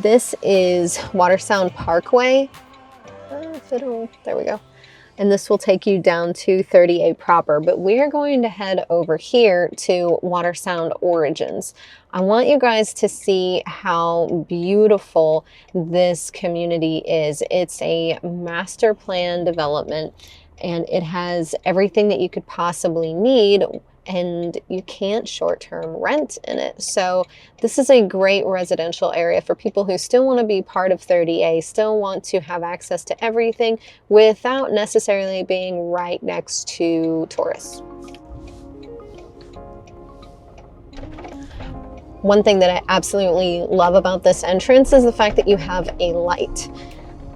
This is Watersound Parkway. There we go. And this will take you down to 38 proper, but we're going to head over here to Watersound Origins. I want you guys to see how beautiful this community is. It's a master plan development and it has everything that you could possibly need, and you can't short-term rent in it. So this is a great residential area for people who still want to be part of 30A, still want to have access to everything without necessarily being right next to tourists. One thing that I absolutely love about this entrance is the fact that you have a light.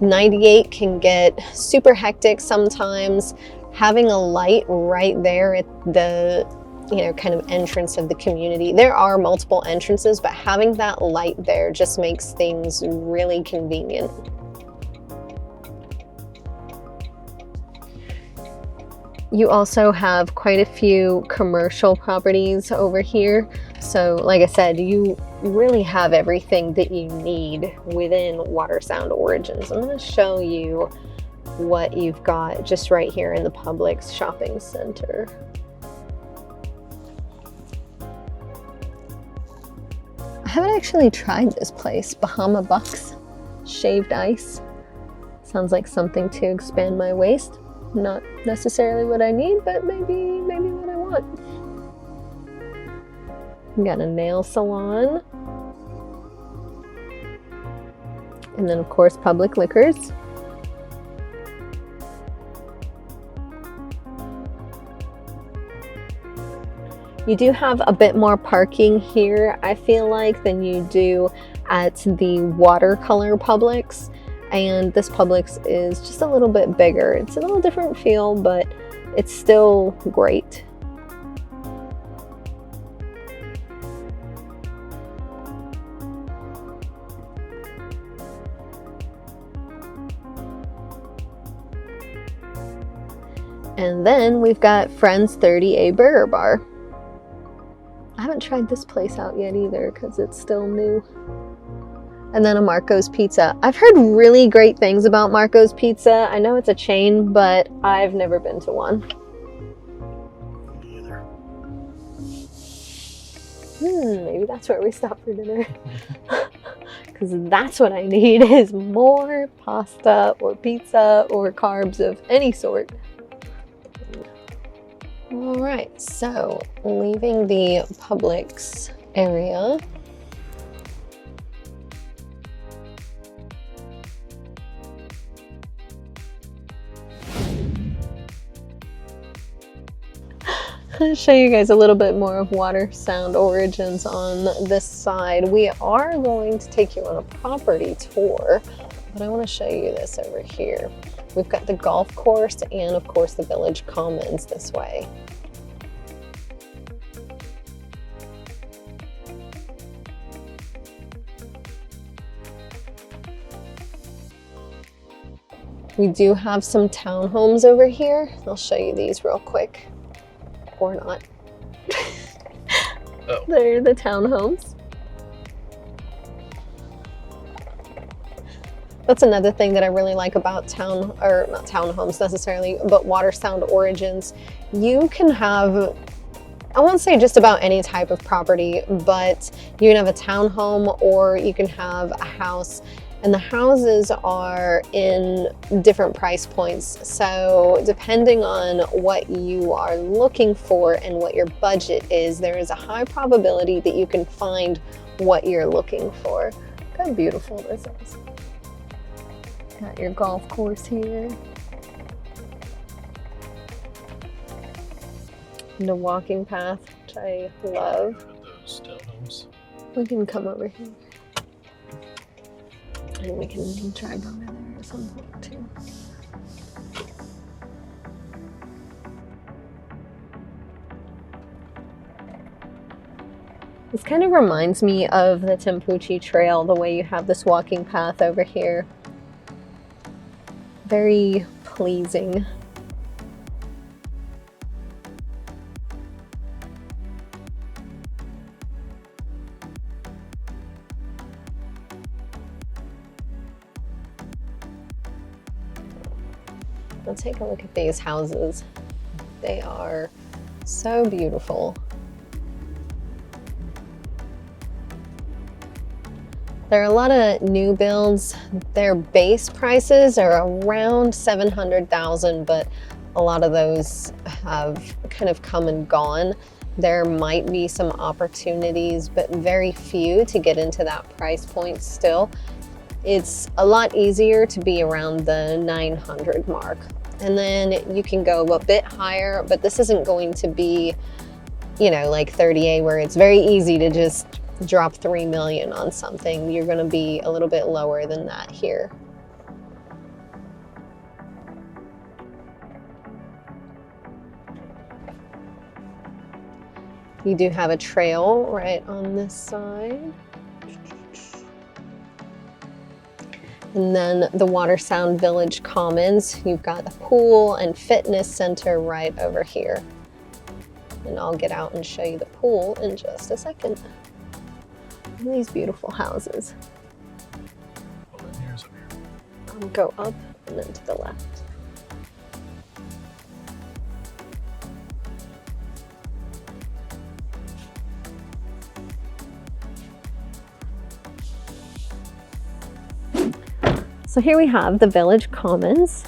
98 can get super hectic sometimes. Having a light right there at the kind of entrance of the community. There are multiple entrances, but having that light there just makes things really convenient. You also have quite a few commercial properties over here. So like I said, you really have everything that you need within Watersound Origins. I'm going to show you what you've got just right here in the Publix shopping center. I haven't actually tried this place, Bahama Bucks shaved ice. Sounds like something to expand my waist. Not necessarily what I need, but maybe what I want. We got a nail salon. And then of course, Public Liquors. You do have a bit more parking here, I feel like, than you do at the watercolor Publix. And this Publix is just a little bit bigger. It's a little different feel, but it's still great. And then we've got Friends 30A Burger Bar. I haven't tried this place out yet either because it's still new. And then a Marco's Pizza. I've heard really great things about Marco's Pizza. I know it's a chain, but I've never been to one. Me either. Maybe that's where we stop for dinner. Because that's what I need, is more pasta or pizza or carbs of any sort. All right, so leaving the Publix area. I'll show you guys a little bit more of Watersound Origins on this side. We are going to take you on a property tour, but I want to show you this over here. We've got the golf course and of course the village commons this way. We do have some townhomes over here. I'll show you these real quick. Or not. Oh. They're the townhomes. That's another thing that I really like about not townhomes necessarily, but Watersound Origins. You can have, I won't say just about any type of property, but you can have a townhome or you can have a house. And the houses are in different price points. So depending on what you are looking for and what your budget is, there is a high probability that you can find what you're looking for. Look how beautiful this is. Got your golf course here. And a walking path, which I love. Those townhomes. We can come over here. And we can drive over there at some point too. This kind of reminds me of the Tempucci Trail, the way you have this walking path over here. Very pleasing. Now take a look at these houses. They are so beautiful. There are a lot of new builds. Their base prices are around $700,000, but a lot of those have kind of come and gone. There might be some opportunities, but very few to get into that price point still. It's a lot easier to be around the 900 mark. And then you can go a bit higher, but this isn't going to be, you know, like 30A where it's very easy to just drop 3 million on something. You're going to be a little bit lower than that here. You do have a trail right on this side. And then the Watersound Village Commons, you've got the pool and fitness center right over here. And I'll get out and show you the pool in just a second. And these beautiful houses. Oh, and here's up here. Go up and then to the left. So here we have the Village Commons.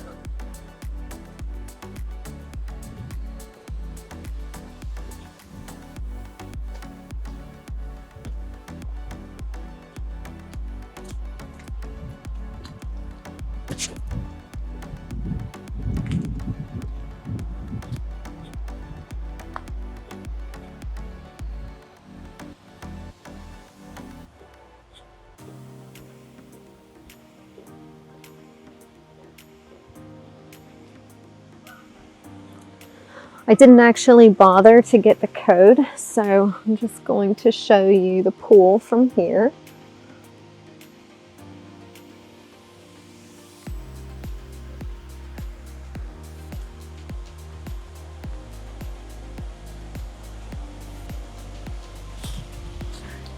I didn't actually bother to get the code, so I'm just going to show you the pool from here.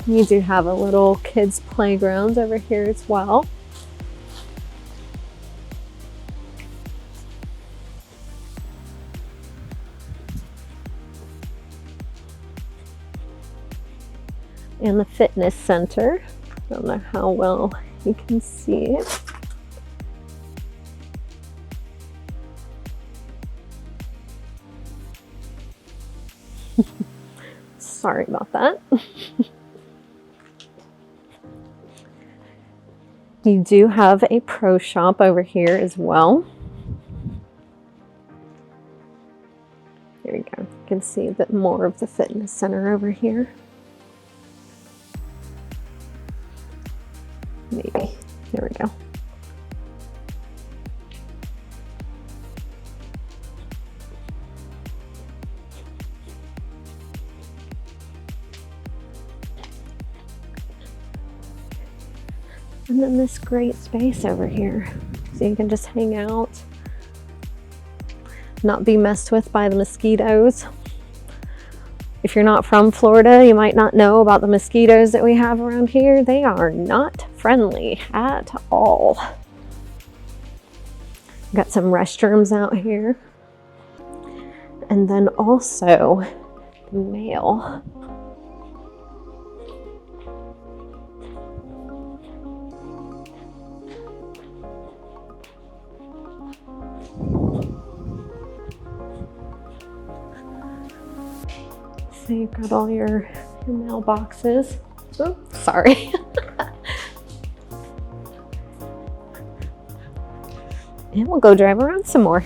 You do have a little kids playground over here as well. And the fitness center. I don't know how well you can see it. Sorry about that. You do have a pro shop over here as well. There we go. You can see a bit more of the fitness center over here. Maybe. There we go. And then this great space over here. So you can just hang out, not be messed with by the mosquitoes. If you're not from Florida, you might not know about the mosquitoes that we have around here. They are not friendly at all. Got some restrooms out here. And then also the mail. So you've got all your mailboxes. Oh, sorry. And we'll go drive around some more.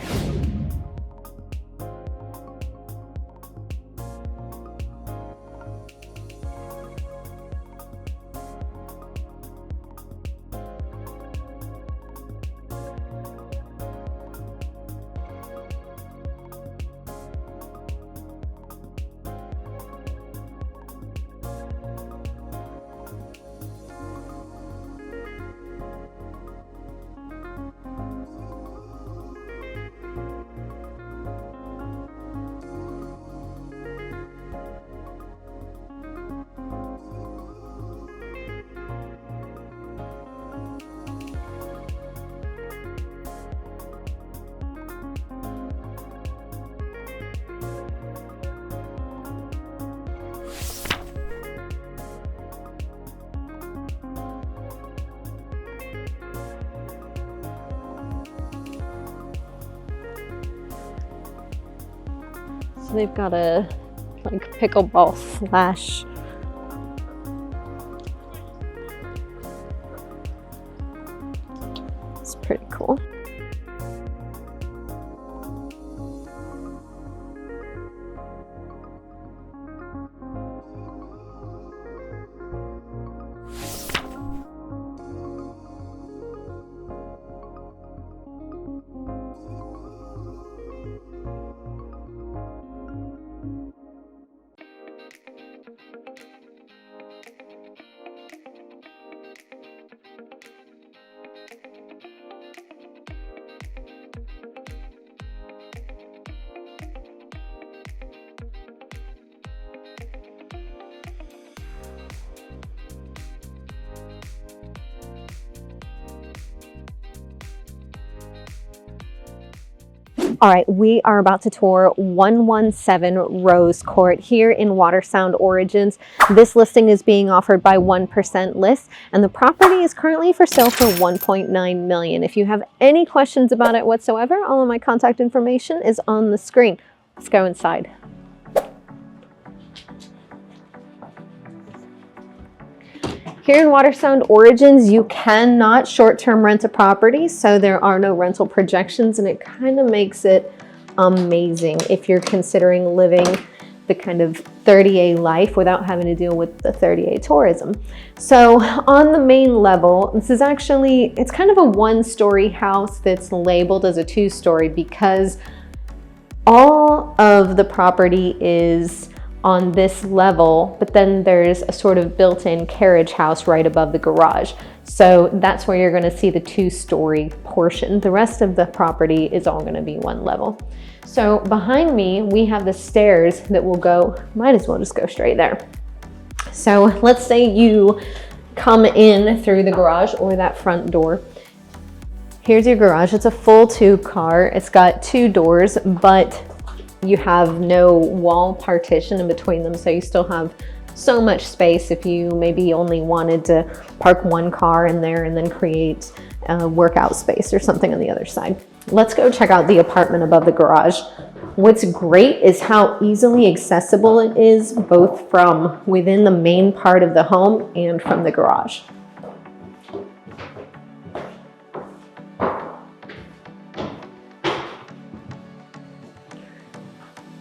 So they've got a like pickleball slash it's pretty cool. All right, we are about to tour 117 Rose Court here in Watersound Origins. This listing is being offered by 1% List, and the property is currently for sale for $1.9 million. If you have any questions about it whatsoever, all of my contact information is on the screen. Let's go inside. Here in Watersound Origins, you cannot short-term rent a property, so there are no rental projections, and it kind of makes it amazing if you're considering living the kind of 30A life without having to deal with the 30A tourism. So on the main level, this is actually, it's kind of a one-story house that's labeled as a two-story because all of the property is on this level, but then there's a sort of built-in carriage house right above the garage. So that's where you're gonna see the two-story portion. The rest of the property is all gonna be one level. So behind me, we have the stairs that will go, might as well just go straight there. So let's say you come in through the garage or that front door. Here's your garage. It's a full tube car. It's got two doors, but you have no wall partition in between them, so you still have so much space if you maybe only wanted to park one car in there and then create a workout space or something on the other side. Let's go check out the apartment above the garage. What's great is how easily accessible it is, both from within the main part of the home and from the garage.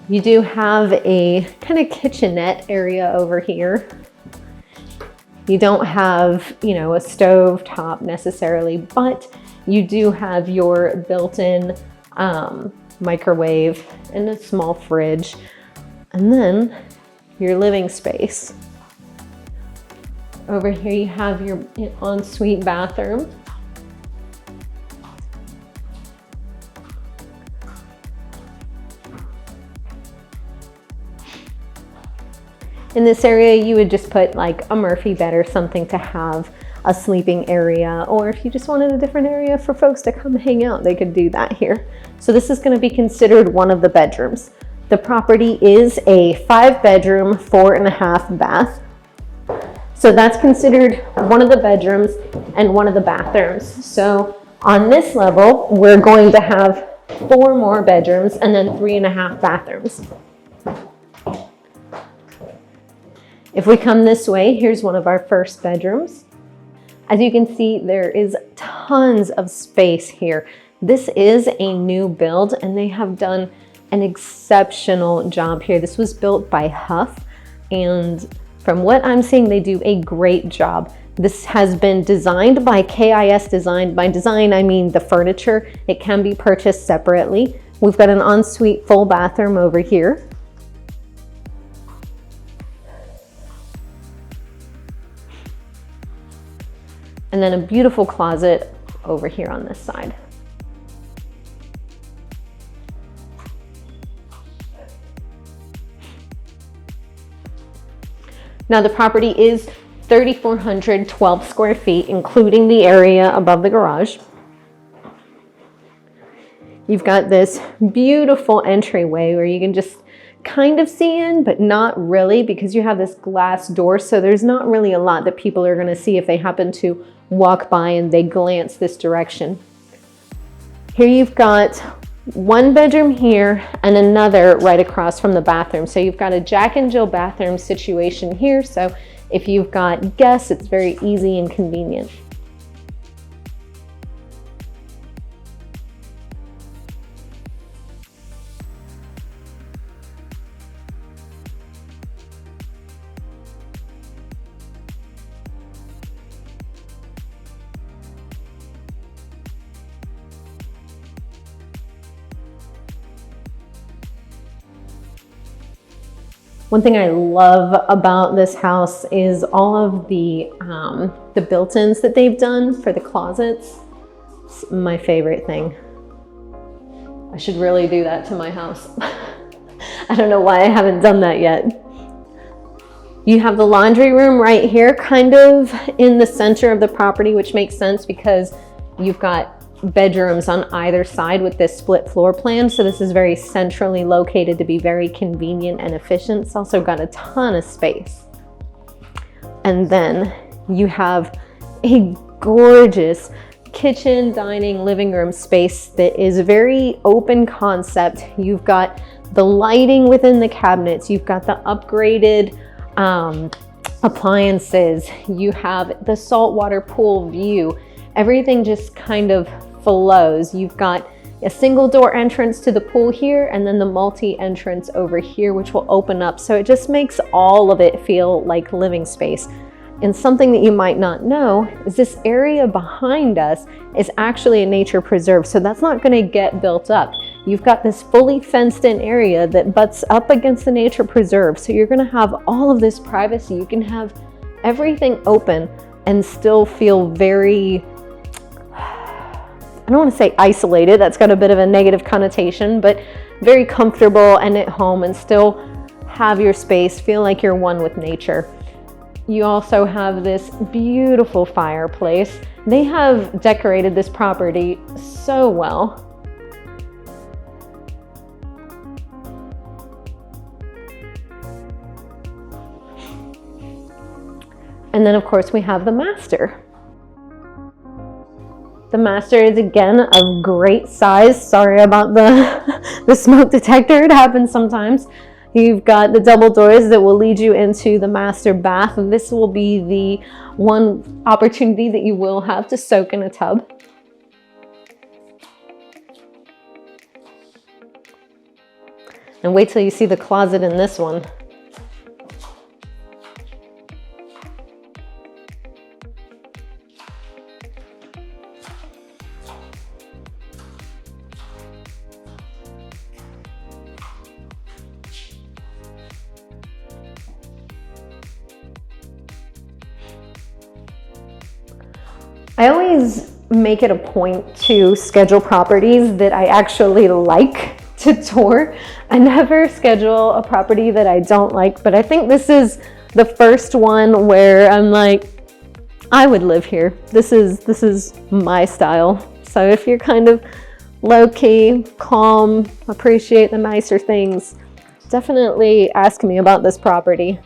You do have a kind of kitchenette area over here. You don't have, you know, a stove top necessarily, but you do have your built-in microwave and a small fridge, and then your living space. Over here you have your ensuite bathroom. In this area, you would just put like a Murphy bed or something to have a sleeping area, or if you just wanted a different area for folks to come hang out, they could do that here. So this is going to be considered one of the bedrooms. The property is a 5-bedroom, 4.5 bath. So that's considered one of the bedrooms and one of the bathrooms. So on this level, we're going to have 4 more bedrooms and then 3.5 bathrooms. If we come this way, here's one of our first bedrooms. As you can see, there is tons of space here. This is a new build and they have done an exceptional job here. This was built by Huff, and from what I'm seeing, they do a great job. This has been designed by KIS Design. By design, I mean the furniture. It can be purchased separately. We've got an ensuite full bathroom over here. And then a beautiful closet over here on this side. Now the property is 3,412 square feet, including the area above the garage. You've got this beautiful entryway where you can just kind of see in, but not really, because you have this glass door. So there's not really a lot that people are going to see if they happen to walk by and they glance this direction. Here you've got One bedroom here and another right across from the bathroom. So you've got a Jack and Jill bathroom situation here. So if you've got guests, it's very easy and convenient. One thing I love about this house is all of the built-ins that they've done for the closets. It's my favorite thing. I should really do that to my house. I don't know why I haven't done that yet. You have the laundry room right here, kind of in the center of the property, which makes sense because you've got bedrooms on either side with this split floor plan. So this is very centrally located to be very convenient and efficient. It's also got a ton of space. And then you have a gorgeous kitchen, dining, living room space that is very open concept. You've got the lighting within the cabinets. You've got the upgraded appliances. You have the saltwater pool view. Everything just kind of flows. You've got a single door entrance to the pool here and then the multi entrance over here, which will open up. So it just makes all of it feel like living space. And something that you might not know is this area behind us is actually a nature preserve. So that's not going to get built up. You've got this fully fenced in area that butts up against the nature preserve. So you're going to have all of this privacy. You can have everything open and still feel very, I don't want to say isolated, that's got a bit of a negative connotation, but very comfortable and at home and still have your space, feel like you're one with nature. You also have this beautiful fireplace. They have decorated this property so well. And then of course we have the master. The master is again of great size. Sorry about the smoke detector, it happens sometimes. You've got the double doors that will lead you into the master bath. This will be the one opportunity that you will have to soak in a tub. And wait till you see the closet in this one. I always make it a point to schedule properties that I actually like to tour. I never schedule a property that I don't like, but I think this is the first one where I'm like, I would live here. This is my style. So if you're kind of low-key, calm, appreciate the nicer things, definitely ask me about this property.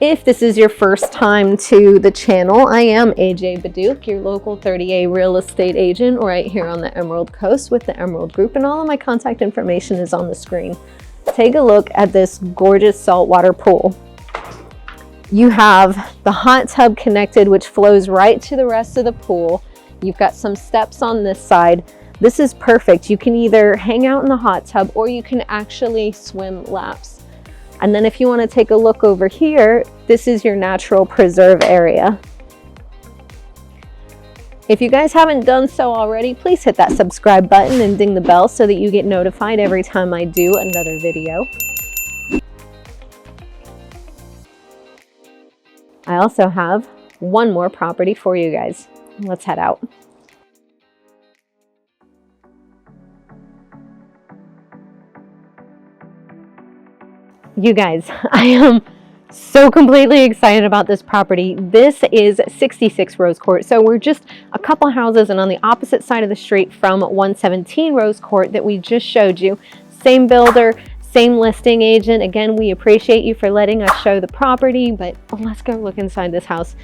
If this is your first time to the channel, I am AJ Baduke, your local 30A real estate agent right here on the Emerald Coast with the Emerald Group, and all of my contact information is on the screen. Take a look at this gorgeous saltwater pool. You have the hot tub connected, which flows right to the rest of the pool. You've got some steps on this side. This is perfect. You can either hang out in the hot tub or you can actually swim laps. And then if you want to take a look over here, this is your natural preserve area. If you guys haven't done so already, please hit that subscribe button and ding the bell so that you get notified every time I do another video. I also have one more property for you guys. Let's head out. You guys, I am so completely excited about this property. This is 66 Rose Court. So we're just a couple houses and on the opposite side of the street from 117 Rose Court that we just showed you. Same builder, same listing agent. Again, we appreciate you for letting us show the property, but let's go look inside this house.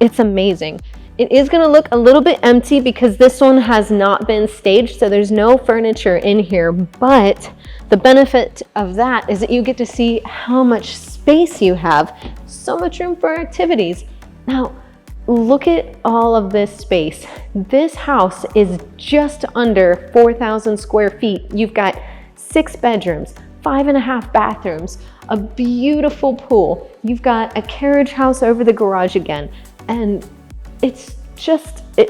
It's amazing. It is going to look a little bit empty because this one has not been staged, so there's no furniture in here, but the benefit of that is that you get to see how much space you have, so much room for activities. Now, look at all of this space. This house is just under 4,000 square feet. You've got 6 bedrooms, 5.5 bathrooms, a beautiful pool. You've got a carriage house over the garage again, and it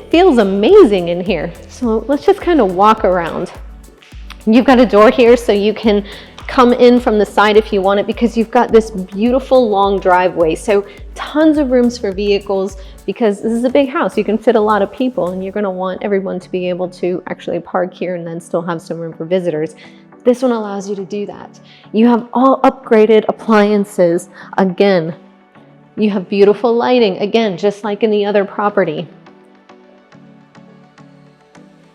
feels amazing in here. So let's just kind of walk around. You've got a door here so you can come in from the side if you want it, because you've got this beautiful long driveway. So tons of rooms for vehicles, because this is a big house. You can fit a lot of people, and you're going to want everyone to be able to actually park here and then still have some room for visitors. This one allows you to do that. You have all upgraded appliances. Again, you have beautiful lighting, again, just like in the other property.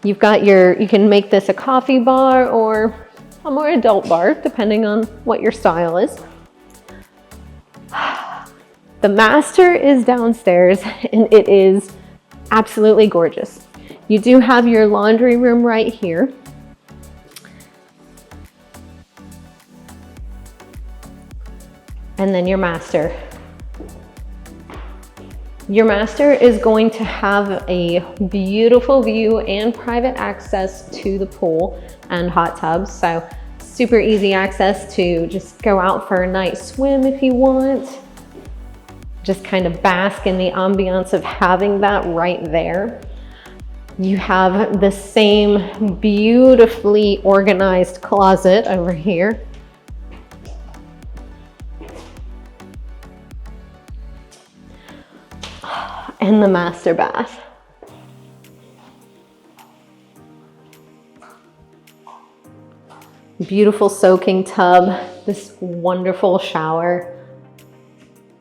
You've got you can make this a coffee bar or a more adult bar, depending on what your style is. The master is downstairs, and it is absolutely gorgeous. You do have your laundry room right here. And then your master. Your master is going to have a beautiful view and private access to the pool and hot tubs. So super easy access to just go out for a night swim if you want. Just kind of bask in the ambiance of having that right there. You have the same beautifully organized closet over here. And the master bath. Beautiful soaking tub, this wonderful shower.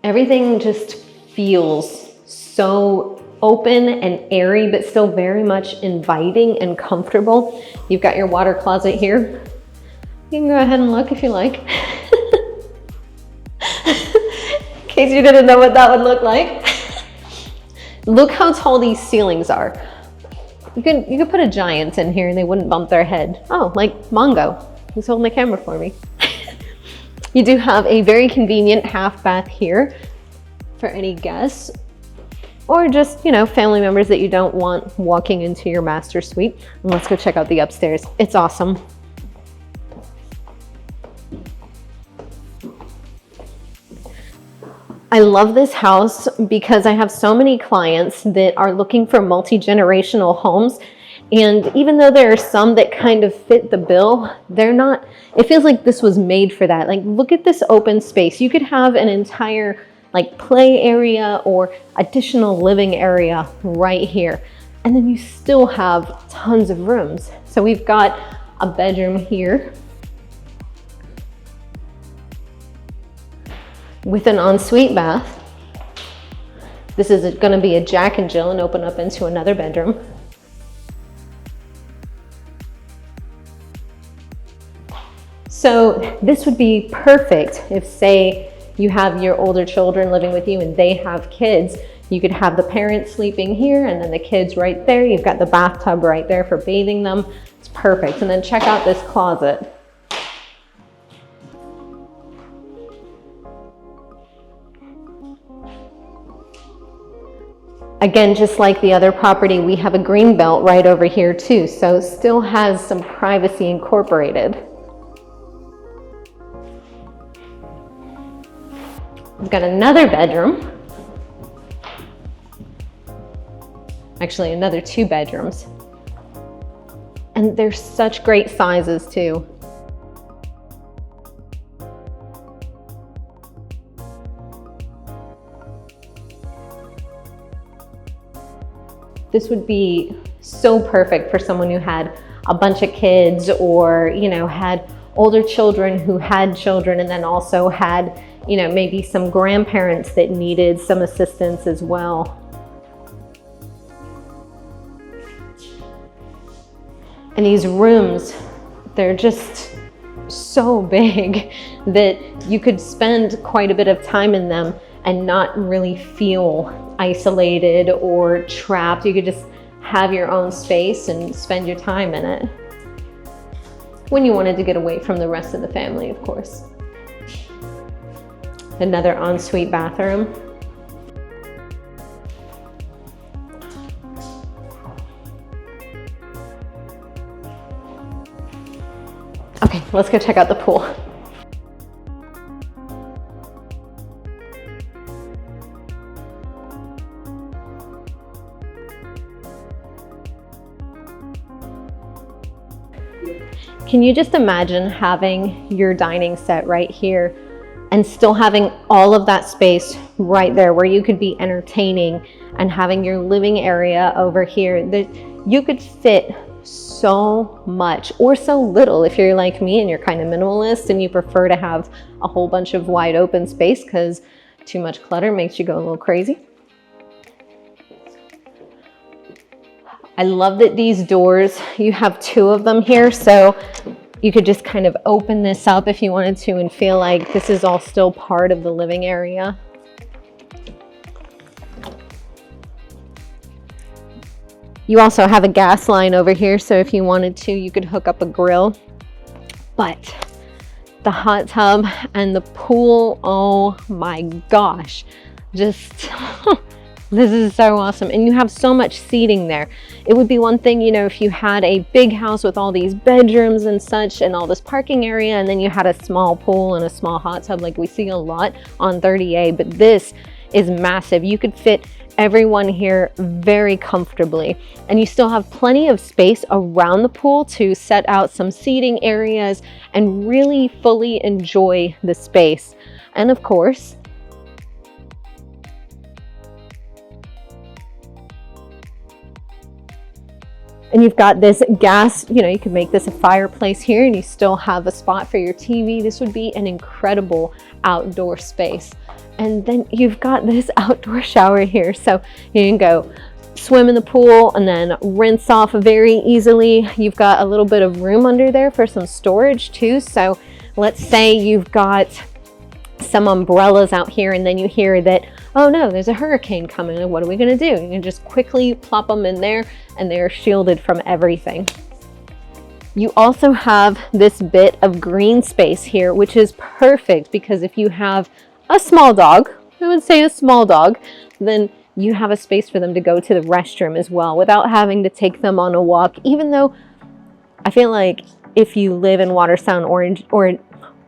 Everything just feels so open and airy, but still very much inviting and comfortable. You've got your water closet here. You can go ahead and look if you like. In case you didn't know what that would look like. Look how tall these ceilings are. You could put a giant in here and they wouldn't bump their head. Oh, like Mongo. He's holding the camera for me. You do have a very convenient half bath here for any guests, or just, you know, family members that you don't want walking into your master suite. And let's go check out the upstairs. It's awesome. I love this house because I have so many clients that are looking for multi-generational homes. And even though there are some that kind of fit the bill, they're not, it feels like this was made for that. Like, look at this open space. You could have an entire like play area or additional living area right here. And then you still have tons of rooms. So we've got a bedroom here with an ensuite bath. This is going to be a Jack and Jill and open up into another bedroom. So this would be perfect if, say, you have your older children living with you and they have kids. You could have the parents sleeping here and then the kids right there. You've got the bathtub right there for bathing them. It's perfect. And then check out this closet. Again, just like the other property, we have a green belt right over here too, so still has some privacy incorporated. We've got another bedroom. Actually, another 2 bedrooms. And they're such great sizes too. This would be so perfect for someone who had a bunch of kids, or, you know, had older children who had children, and then also had, you know, maybe some grandparents that needed some assistance as well. And these rooms, they're just so big that you could spend quite a bit of time in them and not really feel isolated or trapped. You could just have your own space and spend your time in it. When you wanted to get away from the rest of the family, of course. Another ensuite bathroom. Okay, let's go check out the pool. Can you just imagine having your dining set right here and still having all of that space right there where you could be entertaining, and having your living area over here that you could fit so much or so little if you're like me and you're kind of minimalist and you prefer to have a whole bunch of wide open space because too much clutter makes you go a little crazy. I love that these doors, you have 2 of them here, so you could just kind of open this up if you wanted to and feel like this is all still part of the living area. You also have a gas line over here, so if you wanted to, you could hook up a grill. But the hot tub and the pool, oh my gosh, just this is so awesome. And you have so much seating there. It would be one thing, you know, if you had a big house with all these bedrooms and such and all this parking area, and then you had a small pool and a small hot tub like we see a lot on 30A, but this is massive. You could fit everyone here very comfortably, and you still have plenty of space around the pool to set out some seating areas and really fully enjoy the space. And of course, and you've got this gas, you know, you could make this a fireplace here and you still have a spot for your TV. This would be an incredible outdoor space. And then you've got this outdoor shower here. So you can go swim in the pool and then rinse off very easily. You've got a little bit of room under there for some storage too. So let's say you've got some umbrellas out here and then you hear that, oh no, there's a hurricane coming. What are we gonna do? You can just quickly plop them in there and they're shielded from everything. You also have this bit of green space here, which is perfect because if you have a small dog, I would say a small dog, then you have a space for them to go to the restroom as well without having to take them on a walk. Even though I feel like if you live in Watersound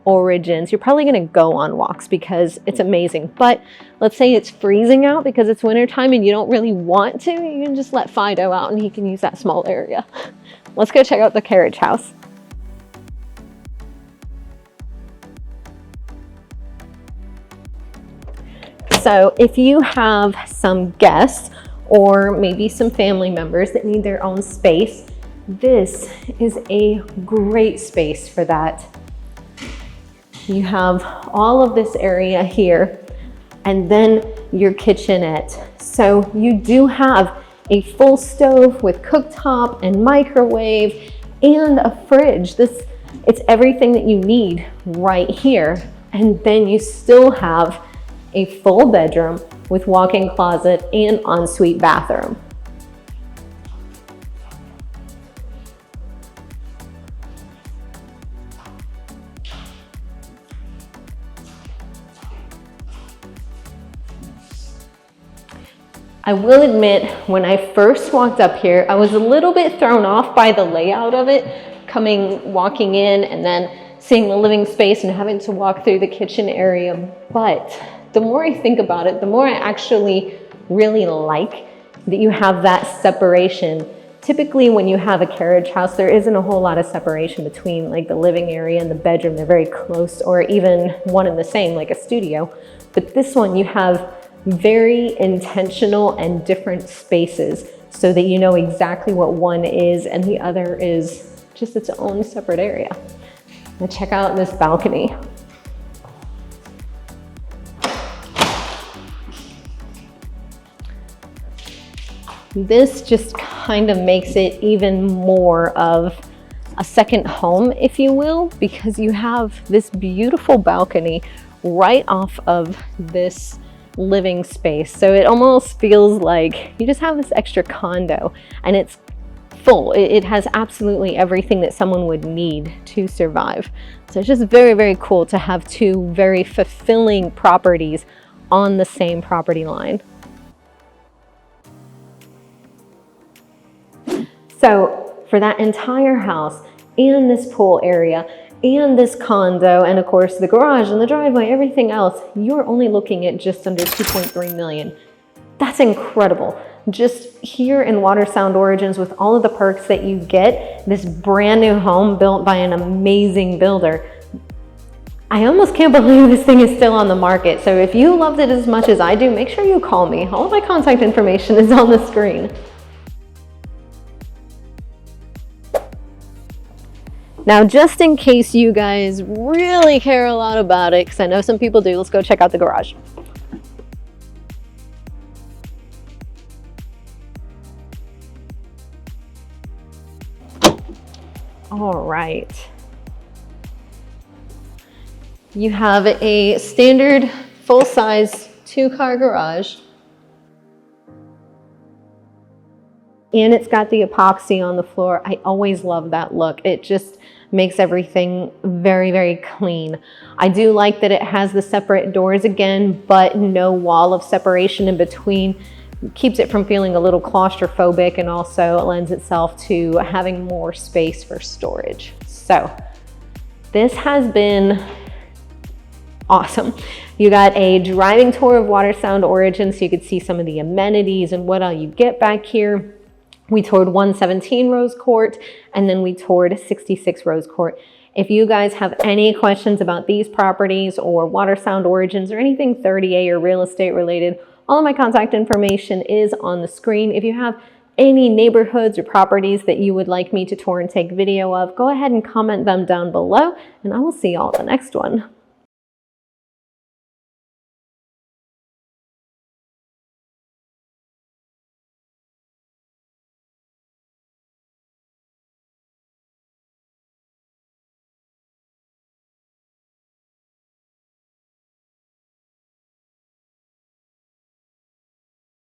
Origins, you're probably going to go on walks because it's amazing. But let's say it's freezing out because it's wintertime and you don't really want to, you can just let Fido out and he can use that small area. Let's go check out the carriage house. So if you have some guests or maybe some family members that need their own space, this is a great space for that. You have all of this area here and then your kitchenette. So you do have a full stove with cooktop and microwave and a fridge. It's everything that you need right here. And then you still have a full bedroom with walk-in closet and ensuite bathroom. I will admit, when I first walked up here, I was a little bit thrown off by the layout of it, walking in and then seeing the living space and having to walk through the kitchen area. But the more I think about it, the more I actually really like that you have that separation. Typically when you have a carriage house, there isn't a whole lot of separation between like the living area and the bedroom. They're very close, or even one and the same, like a studio. But this one, you have very intentional and different spaces so that you know exactly what one is and the other is just its own separate area. Now check out this balcony. This just kind of makes it even more of a second home, if you will, because you have this beautiful balcony right off of this living space. So it almost feels like you just have this extra condo, and it's full. It has absolutely everything that someone would need to survive. So it's just very, very cool to have two very fulfilling properties on the same property line. So for that entire house and this pool area and this condo, and of course the garage and the driveway, everything else, you're only looking at just under 2.3 million. That's incredible. Just here in Watersound Origins, with all of the perks that you get, this brand new home built by an amazing builder. I almost can't believe this thing is still on the market. So if you loved it as much as I do, make sure you call me. All of my contact information is on the screen. Now, just in case you guys really care a lot about it, because I know some people do, let's go check out the garage. All right. You have a standard full-size 2-car garage. And it's got the epoxy on the floor. I always love that look. It just makes everything very, very clean. I do like that it has the separate doors again, but no wall of separation in between. Keeps it from feeling a little claustrophobic, and also lends itself to having more space for storage. So this has been awesome. You got a driving tour of Watersound Origins, so you could see some of the amenities and what all you get back here. We toured 117 Rose Court, and then we toured 66 Rose Court. If you guys have any questions about these properties or Watersound Origins or anything 30A or real estate related, all of my contact information is on the screen. If you have any neighborhoods or properties that you would like me to tour and take video of, go ahead and comment them down below, and I will see you all at the next one.